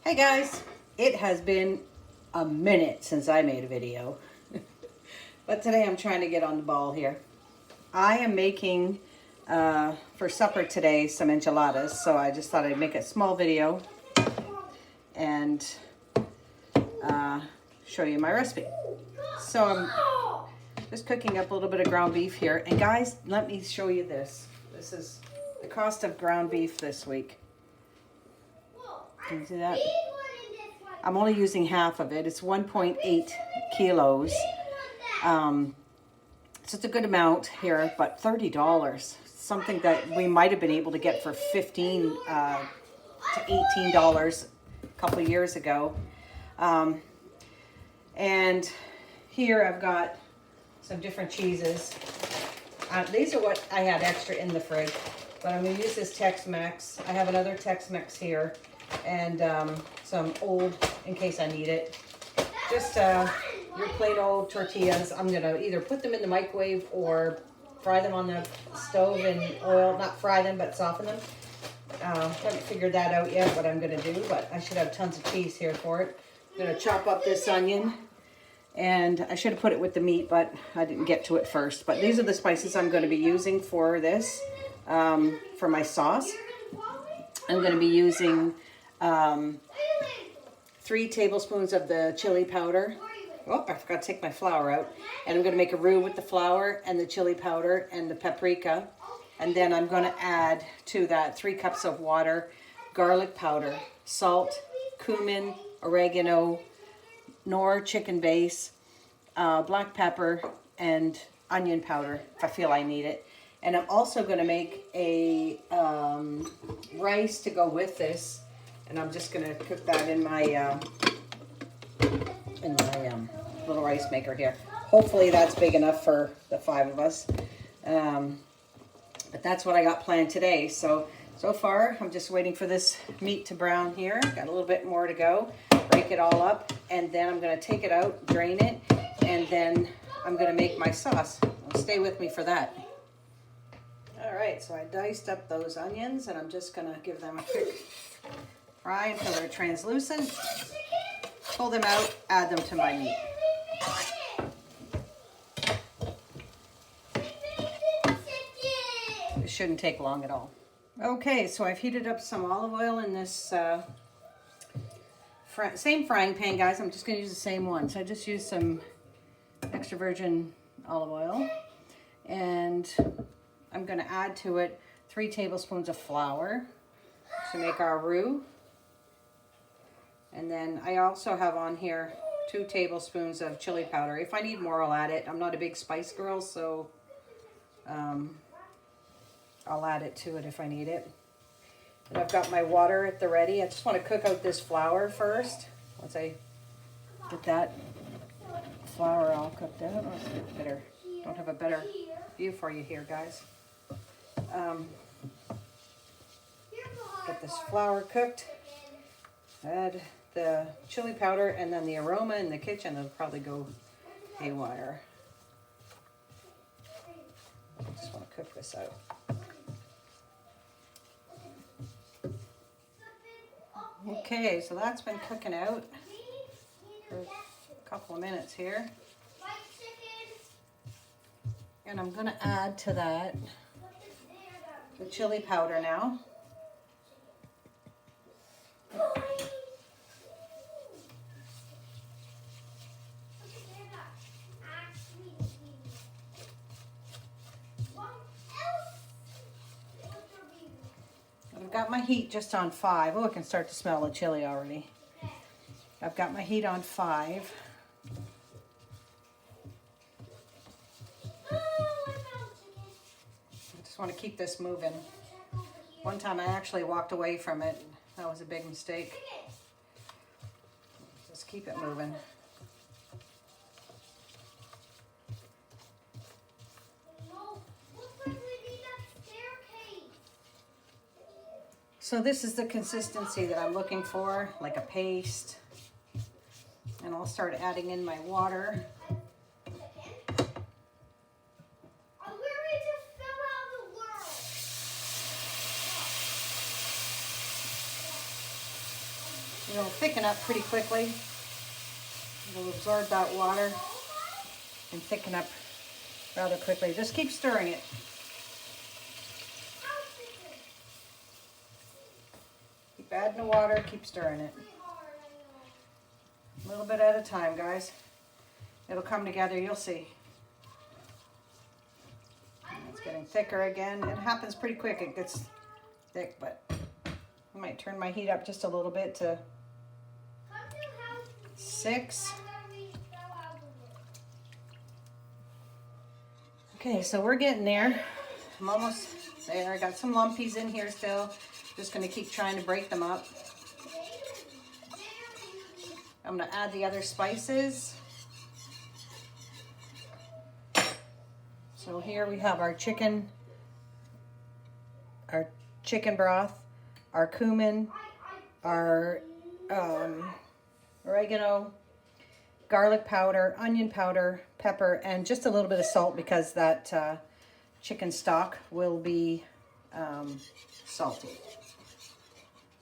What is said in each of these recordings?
Hey guys, it has been a minute since I made a video, but today I'm trying to get on the ball here. I am making, for supper today, some enchiladas, so I just thought I'd make a small video and show you my recipe. So I'm just cooking up a little bit of ground beef here, and guys, let me show you this. This is the cost of ground beef this week. Can you see that? I'm only using half of it. It's 1.8 kilos. So it's a good amount here, but $30. Something that we might have been able to get for $15 to $18 a couple of years ago. And here I've got some different cheeses. These are what I had extra in the fridge, but I'm going to use this Tex-Mex. I have another Tex-Mex here, and some old, in case I need it. Just your plain old tortillas. I'm going to either put them in the microwave or fry them on the stove in oil. Not fry them, but soften them. Haven't figured that out yet, what I'm going to do, but I should have tons of cheese here for it. I'm going to chop up this onion, and I should have put it with the meat, but I didn't get to it first. But these are the spices I'm going to be using for this, for my sauce. I'm going to be using 3 tablespoons of the chili powder. Oh, I forgot to take my flour out. And I'm going to make a roux with the flour and the chili powder and the paprika. And then I'm going to add to that 3 cups of water, garlic powder, salt, cumin, oregano, Knorr chicken base, black pepper, and onion powder if I feel I need it. And I'm also going to make a rice to go with this. And I'm just going to cook that in my little rice maker here. Hopefully that's big enough for the 5 of us. But that's what I got planned today. So far, I'm just waiting for this meat to brown here. Got a little bit more to go. Break it all up. And then I'm going to take it out, drain it. And then I'm going to make my sauce. Stay with me for that. All right, so I diced up those onions, and I'm just going to give them a quick fry until they're translucent. Pull them out, add them to my meat. It shouldn't take long at all. Okay, so I've heated up some olive oil in this same frying pan, guys. I'm just going to use the same one. So I just used some extra virgin olive oil, and I'm going to add to it 3 tablespoons of flour to make our roux. And then I also have on here 2 tablespoons of chili powder. If I need more, I'll add it. I'm not a big spice girl, so I'll add it to it if I need it. And I've got my water at the ready. I just want to cook out this flour first. Once I get that flour all cooked out. Don't have a better view for you here, guys. Get this flour cooked. Add the chili powder, and then the aroma in the kitchen will probably go haywire. I just want to cook this out. Okay, so that's been cooking out for a couple of minutes here. And I'm going to add to that the chili powder now. I've got my heat just on 5. Oh, I can start to smell the chili already. I've got my heat on 5. I just want to keep this moving. One time I actually walked away from it. That was a big mistake. Just keep it moving. So this is the consistency that I'm looking for, like a paste. And I'll start adding in my water. It'll thicken up pretty quickly. It'll absorb that water and thicken up rather quickly. Just keep stirring it. Keep adding the water, keep stirring it. A little bit at a time, guys. It'll come together, you'll see. It's getting thicker again. It happens pretty quick. It gets thick, but I might turn my heat up just a little bit to 6. Okay, so we're getting there. I'm almost there. I got some lumpies in here still. Just going to keep trying to break them up. I'm going to add the other spices. So here we have our chicken broth, our cumin, our oregano, garlic powder, onion powder, pepper, and just a little bit of salt because that chicken stock will be salty.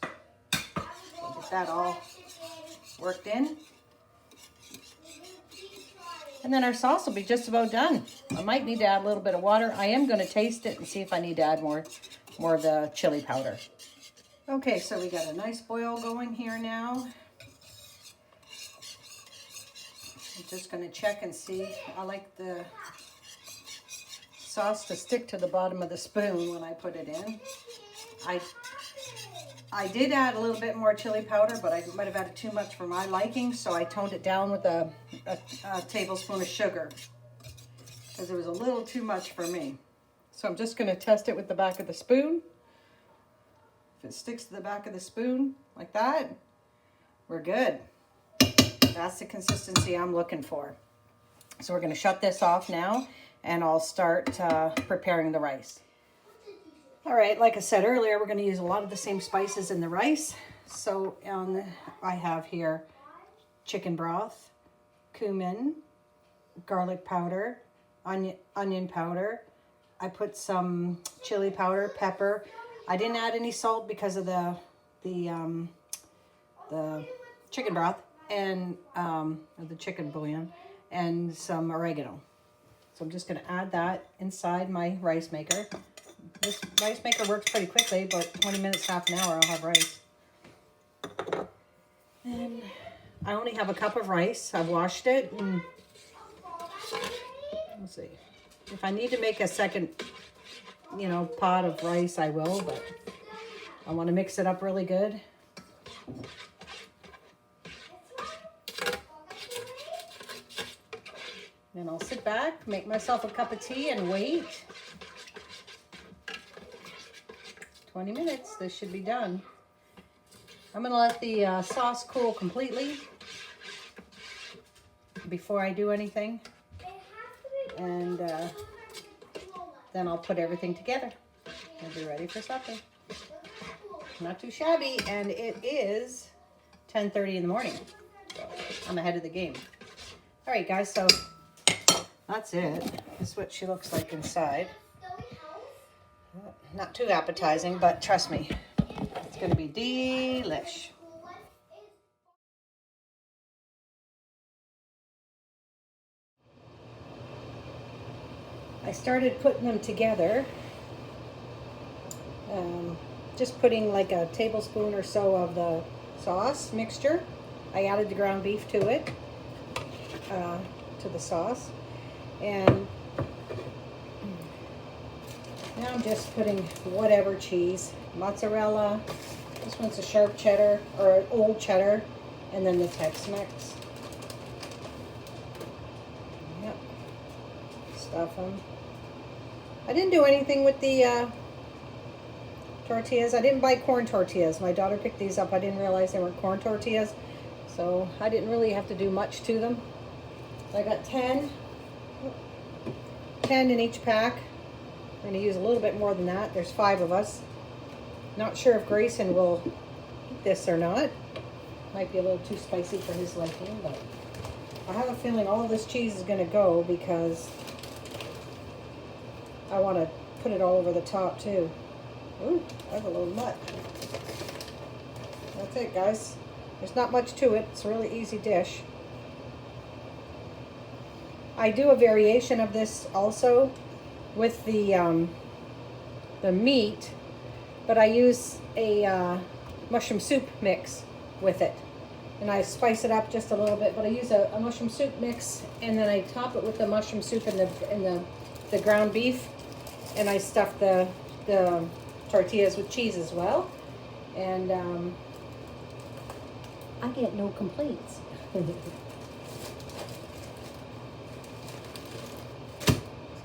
So get that all worked in. And then our sauce will be just about done. I might need to add a little bit of water. I am going to taste it and see if I need to add more of the chili powder. Okay, so we got a nice boil going here now. I'm just going to check and see. I like the sauce to stick to the bottom of the spoon when I put it in. I did add a little bit more chili powder, but I might have added too much for my liking, so I toned it down with a tablespoon of sugar because it was a little too much for me. So I'm just going to test it with the back of the spoon. If it sticks to the back of the spoon like that, we're good. That's the consistency I'm looking for. So we're going to shut this off now, and I'll start preparing the rice. All right, like I said earlier, we're going to use a lot of the same spices in the rice. So I have here chicken broth, cumin, garlic powder, onion powder. I put some chili powder, pepper. I didn't add any salt because of the chicken broth and the chicken bouillon, and some oregano. So I'm just going to add that inside my rice maker. This rice maker works pretty quickly, about 20 minutes, half an hour, I'll have rice. And I only have a cup of rice. I've washed it. And let's see. If I need to make a second, pot of rice, I will, but I want to mix it up really good. Then I'll sit back, make myself a cup of tea, and wait. 20 minutes, this should be done. I'm going to let the sauce cool completely before I do anything. And then I'll put everything together and be ready for supper. Not too shabby, and it is 10:30 in the morning. So I'm ahead of the game. All right, guys, so that's it. This is what she looks like inside. Not too appetizing, but trust me, it's going to be delish. I started putting them together, just putting like a tablespoon or so of the sauce mixture. I added the ground beef to it, to the sauce, and now I'm just putting whatever cheese, mozzarella, this one's a sharp cheddar, or an old cheddar, and then the Tex-Mex. Yep, stuff them. I didn't do anything with the tortillas. I didn't buy corn tortillas. My daughter picked these up. I didn't realize they were corn tortillas, so I didn't really have to do much to them. So I got 10 in each pack. I'm going to use a little bit more than that. There's 5 of us. Not sure if Grayson will eat this or not. Might be a little too spicy for his liking, but I have a feeling all of this cheese is going to go because I want to put it all over the top too. Ooh, that's a little much. That's it, guys. There's not much to it. It's a really easy dish. I do a variation of this also with the meat, but I use a mushroom soup mix with it. And I spice it up just a little bit, but I use a mushroom soup mix, and then I top it with the mushroom soup and the ground beef, and I stuff the tortillas with cheese as well, and I get no complaints. See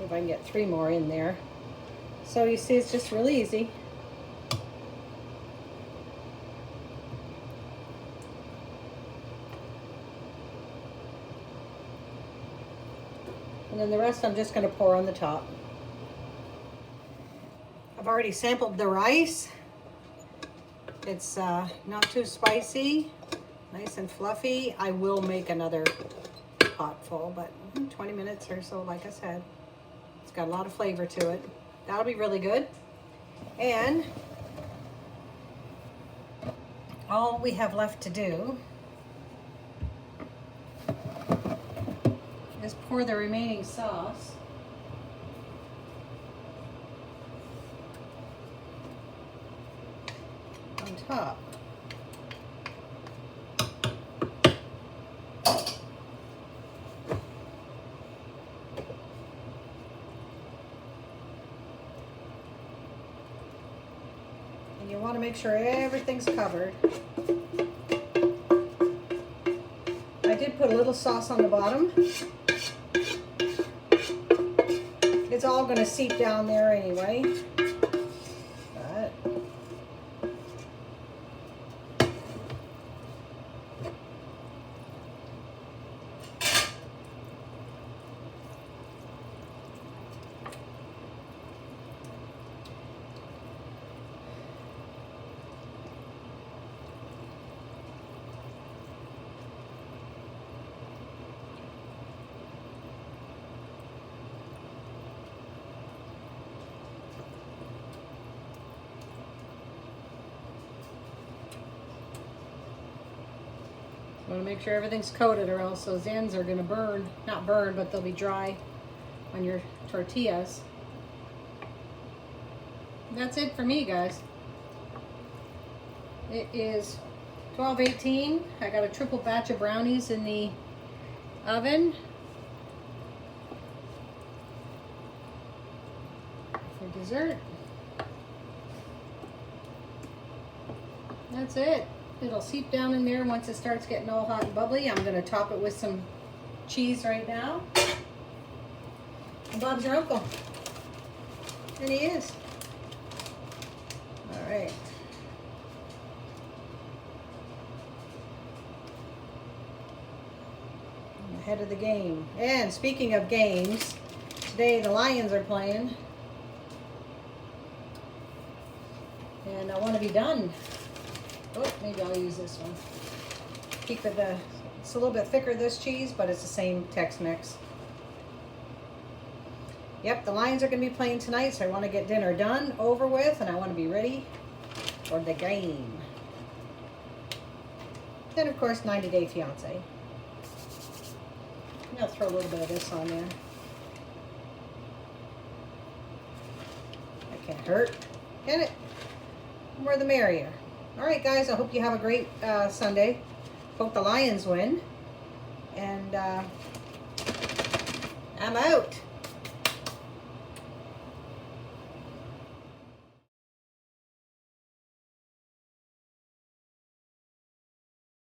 if I can get 3 more in there. So you see, it's just really easy. And then the rest I'm just going to pour on the top. I've already sampled the rice. It's not too spicy, nice and fluffy. I will make another pot full, but 20 minutes or so, like I said. It's got a lot of flavor to it. That'll be really good. And all we have left to do is pour the remaining sauce on top. And you want to make sure everything's covered. I did put a little sauce on the bottom. It's all going to seep down there anyway. But you want to make sure everything's coated, or else those ends are going to burn. Not burn, but they'll be dry on your tortillas. That's it for me, guys. It is 12:18. I got a triple batch of brownies in the oven for dessert. That's it. It'll seep down in there once it starts getting all hot and bubbly. I'm going to top it with some cheese right now. And Bob's your uncle. And he is. All right. I'm ahead of the game. And speaking of games, today the Lions are playing. And I want to be done. Oh, maybe I'll use this one. Keep it, it's a little bit thicker, this cheese, but it's the same Tex-Mex. Yep, the Lions are going to be playing tonight, so I want to get dinner done, over with, and I want to be ready for the game. Then, of course, 90 Day Fiancé. I'm going to throw a little bit of this on there. That can't hurt, can it? The more the merrier. All right, guys, I hope you have a great Sunday. Hope the Lions win. And I'm out.